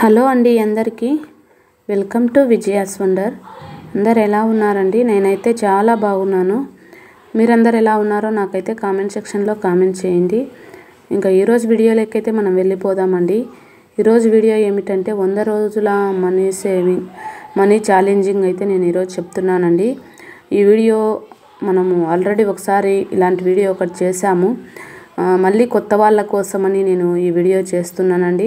Hello అండి అందరికీ welcome to Vijaya's wonder. అందరు ఎలా ఉన్నారండి? నేనైతే చాలా బాగున్నాను. మీరందరు ఎలా ఉన్నారో నాకైతే కామెంట్ సెక్షన్లో కామెంట్ చేయండి. ఇంకా ఈరోజు వీడియోలోకి అయితే మనం వెళ్ళిపోదామండి. ఈరోజు వీడియో ఏమిటంటే 100 రోజుల మనీ ఛాలెంజింగ్ అయితే నేను ఈరోజు చెప్తున్నానండి. ఈ వీడియో మనము ఆల్రెడీ ఒకసారి ఇలాంటి వీడియో ఒకటి చేశాము. మళ్ళీ కొత్త వాళ్ళ కోసమని నేను ఈ వీడియో చేస్తున్నానండి.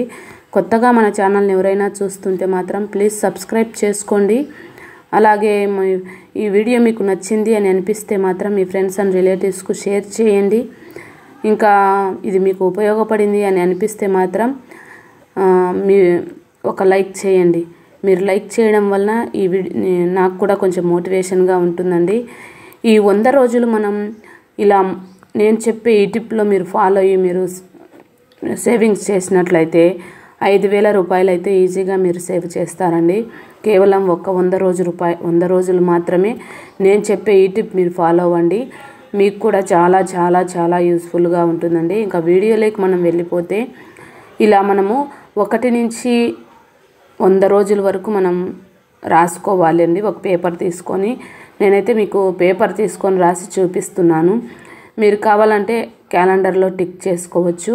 కొత్తగా మన ఛానల్ని ఎవరైనా చూస్తుంటే మాత్రం ప్లీజ్ సబ్స్క్రైబ్ చేసుకోండి. అలాగే ఈ వీడియో మీకు నచ్చింది అని అనిపిస్తే మాత్రం మీ ఫ్రెండ్స్ అండ్ రిలేటివ్స్కు షేర్ చేయండి. ఇంకా ఇది మీకు ఉపయోగపడింది అని అనిపిస్తే మాత్రం మీ ఒక లైక్ చేయండి. మీరు లైక్ చేయడం వలన ఈ నాకు కూడా కొంచెం మోటివేషన్గా ఉంటుందండి. ఈ 100 రోజులు మనం ఇలా నేను చెప్పే ఈ టిప్లో మీరు ఫాలో అయ్యి మీరు సేవింగ్స్ చేసినట్లయితే 5,000 రూపాయలు అయితే ఈజీగా మీరు సేవ్ చేస్తారండి. కేవలం ఒక 100 రోజులు మాత్రమే నేను చెప్పే ఈ టిప్ మీరు ఫాలో అవ్వండి. మీకు కూడా చాలా చాలా చాలా యూస్ఫుల్గా ఉంటుందండి. ఇంకా వీడియోలోకి మనం వెళ్ళిపోతే ఇలా మనము 1 నుంచి 100 రోజుల వరకు మనం రాసుకోవాలి అండి. ఒక పేపర్ తీసుకొని, నేనైతే మీకు పేపర్ తీసుకొని రాసి చూపిస్తున్నాను. మీరు కావాలంటే క్యాలెండర్లో టిక్ చేసుకోవచ్చు.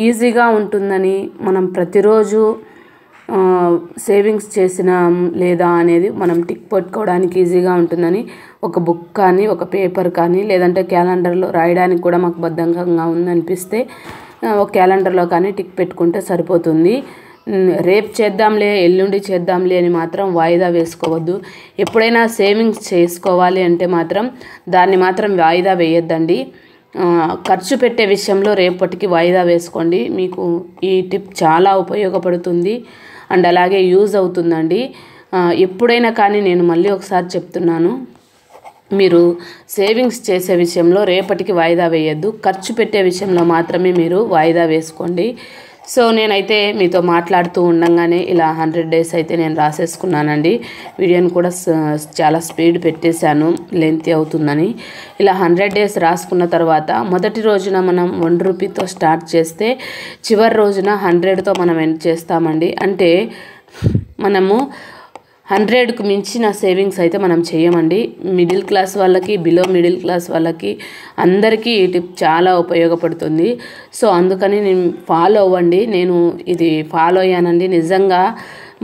ఈజీగా ఉంటుందని, మనం ప్రతిరోజు సేవింగ్స్ చేసిన లేదా అనేది మనం టిక్ పెట్టుకోవడానికి ఈజీగా ఉంటుందని ఒక బుక్ కానీ ఒక పేపర్ కానీ లేదంటే క్యాలెండర్లో రాయడానికి కూడా మాకు బద్ధకంగా ఉందనిపిస్తే ఒక క్యాలెండర్లో కానీ టిక్ పెట్టుకుంటే సరిపోతుంది. రేపు చేద్దాంలే, ఎల్లుండి చేద్దాంలే అని మాత్రం వాయిదా వేసుకోవద్దు. ఎప్పుడైనా సేవింగ్స్ చేసుకోవాలి అంటే మాత్రం దాన్ని మాత్రం వాయిదా వేయొద్దండి. ఖర్చు పెట్టే విషయంలో రేపటికి వాయిదా వేసుకోండి. మీకు ఈ టిప్ చాలా ఉపయోగపడుతుంది అండ్ అలాగే యూజ్ అవుతుందండి. ఎప్పుడైనా కానీ నేను మళ్ళీ ఒకసారి చెప్తున్నాను, మీరు సేవింగ్స్ చేసే విషయంలో రేపటికి వాయిదా వేయద్దు. ఖర్చు పెట్టే విషయంలో మాత్రమే మీరు వాయిదా వేసుకోండి. సో నేనైతే మీతో మాట్లాడుతూ ఉండగానే ఇలా 100 డేస్ అయితే నేను రాసేసుకున్నానండి. వీడియోని కూడా చాలా స్పీడ్ పెట్టేశాను, లెంతీ అవుతుందని. ఇలా 100 డేస్ రాసుకున్న తర్వాత మొదటి రోజున మనం 1 రూపీతో స్టార్ట్ చేస్తే చివరి రోజున 100తో మనం ఎండ్ చేస్తామండి. అంటే మనము 100కు మించిన సేవింగ్స్ అయితే మనం చేయమండి. మిడిల్ క్లాస్ వాళ్ళకి, బిలో మిడిల్ క్లాస్ వాళ్ళకి అందరికీ ఈ టిప్ చాలా ఉపయోగపడుతుంది. సో అందుకని నేను ఫాలో అవ్వండి. నేను ఇది ఫాలో అయ్యానండి. నిజంగా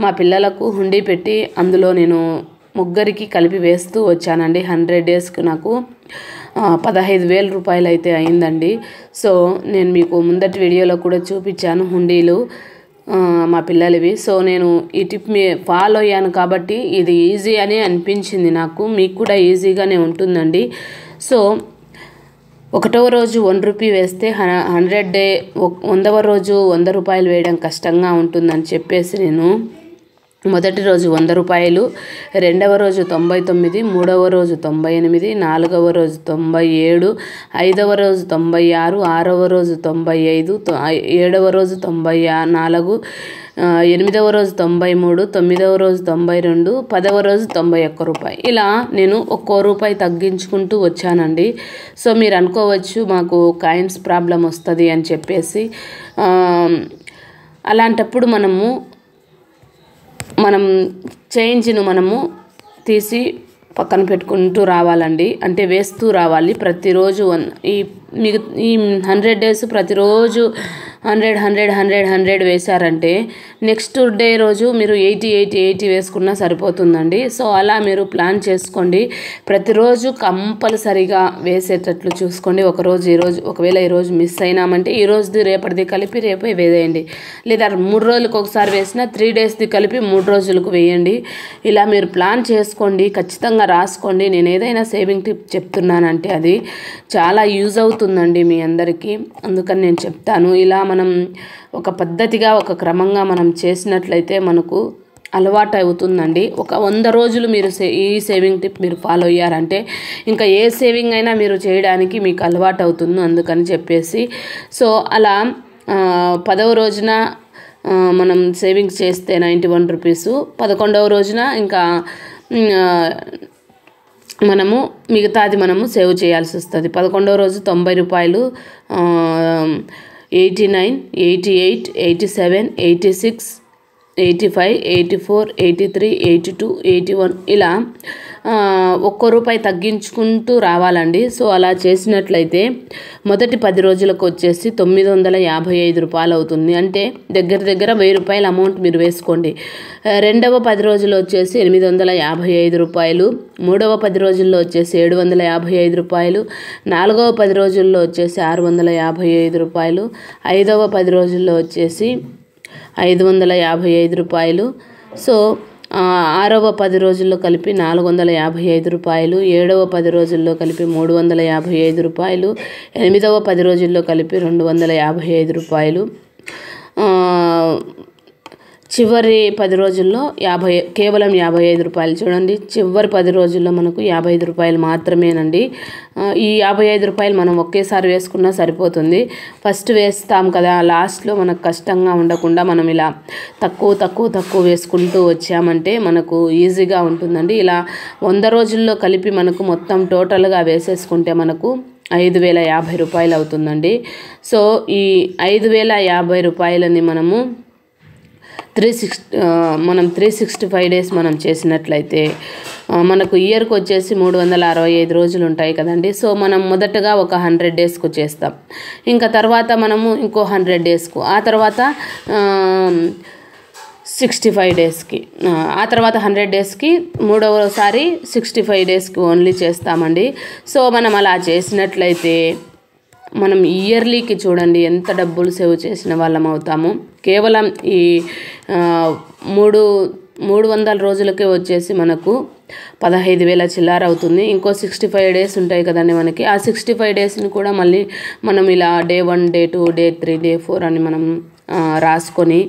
మా పిల్లలకు హుండీ పెట్టి అందులో నేను ముగ్గురికి కలిపి వేస్తూ వచ్చానండి. 100 డేస్కి నాకు 15,000 రూపాయలు అయితే అయిందండి. సో నేను మీకు ముందటి వీడియోలో కూడా చూపించాను హుండీలు మా పిల్లలవి. సో నేను ఈ టిప్ ఫాలో అయ్యాను కాబట్టి ఇది ఈజీ అని అనిపించింది నాకు. మీకు కూడా ఈజీగానే ఉంటుందండి. సో 1వ రోజు 1 రూపీ వేస్తే 100వ రోజు 100 రూపాయలు వేయడం కష్టంగా ఉంటుందని చెప్పేసి నేను మొదటి రోజు 100 రూపాయలు, 2వ రోజు 99, 3వ రోజు 98, 4వ రోజు 97, 5వ రోజు 96, 6వ రోజు 95, 7వ రోజు 94, 8వ రోజు 93, 9వ రోజు 92, 10వ రోజు 91 రూపాయి. ఇలా నేను 1 రూపాయి తగ్గించుకుంటూ వచ్చానండి. సో మీరు అనుకోవచ్చు మాకు కాయిన్స్ ప్రాబ్లం వస్తుంది అని చెప్పేసి. అలాంటప్పుడు మనం చేంజ్ను మనము తీసి పక్కన పెట్టుకుంటూ రావాలండి. అంటే వేస్తూ రావాలి ప్రతిరోజు. ఈ 100 డేస్ ప్రతిరోజు 100 వేశారంటే నెక్స్ట్ డే రోజు మీరు 80 వేసుకున్నా సరిపోతుందండి. సో అలా మీరు ప్లాన్ చేసుకోండి. ప్రతిరోజు కంపల్సరీగా వేసేటట్లు చూసుకోండి. ఒకవేళ ఈరోజు మిస్ అయినామంటే ఈరోజుది రేపటిది కలిపి రేపే వేయండి. లేదా 3 రోజులకు ఒకసారి వేసినా 3 డేస్ది కలిపి 3 రోజులకు వేయండి. ఇలా మీరు ప్లాన్ చేసుకోండి, ఖచ్చితంగా రాసుకోండి. నేను ఏదైనా సేవింగ్ టిప్ చెప్తున్నానంటే అది చాలా యూజ్ అవుతుందండి మీ అందరికీ. అందుకని నేను చెప్తాను. ఇలా మనం ఒక పద్ధతిగా ఒక క్రమంగా మనం చేసినట్లయితే మనకు అలవాటు అవుతుందండి. ఒక 100 రోజులు మీరు ఈ సేవింగ్ టిప్ మీరు ఫాలో అయ్యారంటే ఇంకా ఏ సేవింగ్ అయినా మీరు చేయడానికి మీకు అలవాటు అవుతుంది. అందుకని చెప్పేసి సో అలా 10వ రోజున మనం సేవింగ్స్ చేస్తే 91 రూపీస్, 11వ రోజున ఇంకా మనము మిగతాది మనము సేవ్ చేయాల్సి వస్తుంది. 11వ రోజు 90 రూపాయలు, 89, 88, 87, 86, 85, 84, 83, 82, 81 ఇలా ₹1 తగ్గించుకుంటూ రావాలండి. సో అలా చేసినట్లయితే మొదటి 10 రోజులకు వచ్చేసి ₹955 అవుతుంది. అంటే దగ్గర దగ్గర ₹1000 అమౌంట్ మీరు వేసుకోండి. రెండవ 10 రోజుల్లో వచ్చేసి ₹855, మూడవ 10 రోజుల్లో వచ్చేసి ₹755, నాలుగవ 10 రోజుల్లో వచ్చేసి ₹655, ఐదవ 10 రోజుల్లో వచ్చేసి ₹555. సో ఆరవ 10 రోజుల్లో కలిపి ₹455, ఏడవ 10 రోజుల్లో కలిపి ₹355, ఎనిమిదవ 10 రోజుల్లో కలిపి ₹255, చివరి 10 రోజుల్లో కేవలం ₹55. చూడండి, చివరి 10 రోజుల్లో మనకు ₹55 మాత్రమేనండి. ఈ ₹55 మనం ఒకేసారి వేసుకున్నా సరిపోతుంది. ఫస్ట్ వేస్తాం కదా, లాస్ట్లో మనకు కష్టంగా ఉండకుండా మనం ఇలా తక్కువ వేసుకుంటూ వచ్చామంటే మనకు ఈజీగా ఉంటుందండి. ఇలా 100 రోజుల్లో కలిపి మనకు మొత్తం టోటల్గా వేసేసుకుంటే మనకు ₹5050 అవుతుందండి. సో ఈ ₹5050 మనము 365 డేస్ మనం చేసినట్లయితే మనకు ఇయర్కి వచ్చేసి 365 రోజులు ఉంటాయి కదండి. సో మనం మొదటగా ఒక 100 డేస్కు చేస్తాం, ఇంకా తర్వాత మనము ఇంకో 100 డేస్కు, ఆ తర్వాత 65 డేస్కి, ఆ తర్వాత 100 డేస్కి, మూడవసారి 65 డేస్కి ఓన్లీ చేస్తామండి. సో మనం అలా చేసినట్లయితే మనం ఇయర్లీకి చూడండి ఎంత డబ్బులు సేవ్ చేసిన వాళ్ళం అవుతాము. కేవలం ఈ 300 రోజులకే వచ్చేసి మనకు 15,000 చిల్లర అవుతుంది. ఇంకో 65 డేస్ ఉంటాయి కదండి మనకి. ఆ 65 డేస్ని కూడా మళ్ళీ మనం ఇలా డే 1, డే 2, డే 3, డే 4 అని మనం రాసుకొని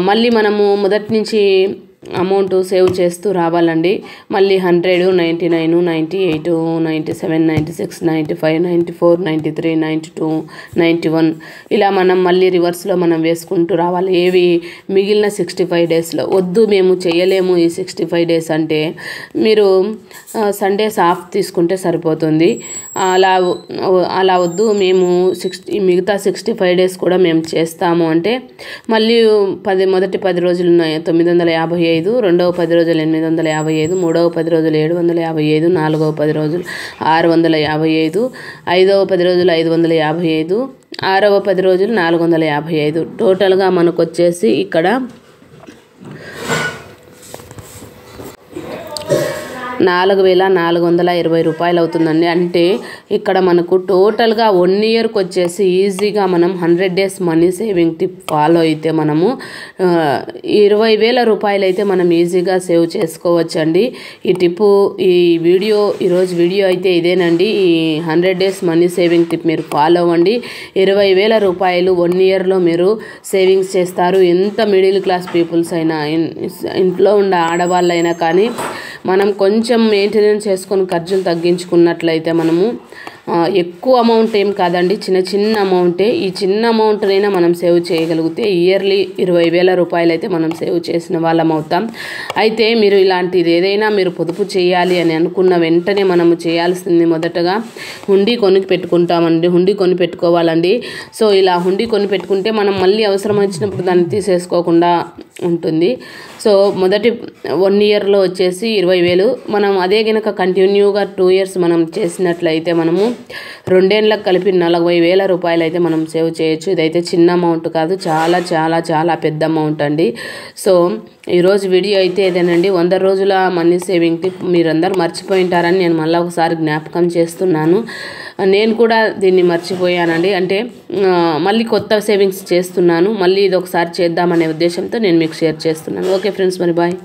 మళ్ళీ మనము మొదటి నుంచి అమౌంట్ సేవ్ చేస్తూ రావాలండి. మళ్ళీ 100, 99, 98, 97, 96, 95, 94, 93, 92, 91 ఇలా మనం మళ్ళీ రివర్స్లో మనం వేసుకుంటూ రావాలి. ఏవి మిగిలిన 65 డేస్లో వద్దు, మేము చేయలేము ఈ 65 డేస్ అంటే మీరు సండేస్ ఆఫ్ తీసుకుంటే సరిపోతుంది. అలా వద్దు, మేము మిగతా 65 డేస్ కూడా మేము చేస్తాము అంటే మళ్ళీ మొదటి 10 రోజులు 955, రెండవ 10 రోజులు 855, మూడవ 10 రోజులు 755, నాలుగవ 10 రోజులు 655, ఐదవ 10 రోజులు 555, ఆరవ 10 రోజులు 455. టోటల్గా మనకు వచ్చేసి ఇక్కడ ₹4,420 అవుతుందండి. అంటే ఇక్కడ మనకు టోటల్గా 1 ఇయర్కి వచ్చేసి ఈజీగా మనం 100 days money saving tip follow అయితే మనము ₹20,000 అయితే మనం ఈజీగా సేవ్ చేసుకోవచ్చండి. ఈ టిప్పు ఈరోజు వీడియో అయితే ఇదేనండి. ఈ 100 డేస్ మనీ సేవింగ్ టిప్ మీరు ఫాలో అవ్వండి. ₹20,000 1 ఇయర్లో మీరు సేవింగ్స్ చేస్తారు. ఎంత మిడిల్ క్లాస్ పీపుల్స్ అయినా, ఇంట్లో ఉండే ఆడవాళ్ళైనా కానీ మనం కొంచెం మెయింటెనెన్స్ చేసుకొని ఖర్చులు తగ్గించుకున్నట్లయితే మనము ఎక్కువ అమౌంట్ ఏం కాదండి, చిన్న అమౌంటే. ఈ చిన్న అమౌంట్నైనా మనం సేవ్ చేయగలిగితే ఇయర్లీ ₹20,000 అయితే మనం సేవ్ చేసిన వాళ్ళం అవుతాం. అయితే మీరు ఇలాంటిది ఏదైనా మీరు పొదుపు చేయాలి అని అనుకున్న వెంటనే మనము చేయాల్సింది మొదటగా హుండీ కొని పెట్టుకుంటామండి. హుండీ కొని పెట్టుకోవాలండి. సో ఇలా హుండీ కొని పెట్టుకుంటే మనం మళ్ళీ అవసరం వచ్చినప్పుడు దాన్ని తీసేసుకోకుండా ఉంటుంది. సో మొదటి 1 ఇయర్లో వచ్చేసి 20,000 మనం అదే కనుక కంటిన్యూగా 2 ఇయర్స్ మనం చేసినట్లయితే మనము 2 ఏళ్ళకి కలిపి ₹40,000 అయితే మనం సేవ్ చేయొచ్చు. ఇదైతే చిన్న అమౌంట్ కాదు, చాలా చాలా చాలా పెద్ద అమౌంట్ అండి. సో ఈరోజు వీడియో అయితే ఇదేనండి. 100 రోజుల మనీ సేవింగ్ టిప్ మీరందరూ మర్చిపోయి ఉంటారని నేను మళ్ళీ ఒకసారి జ్ఞాపకం చేస్తున్నాను. నేను కూడా దీన్ని మర్చిపోయానండి. అంటే మళ్ళీ కొత్త సేవింగ్స్ చేస్తున్నాను. మళ్ళీ ఇది ఒకసారి చేద్దామనే ఉద్దేశంతో నేను మీకు షేర్ చేస్తున్నాను. ఓకే ఫ్రెండ్స్, మరి బాయ్.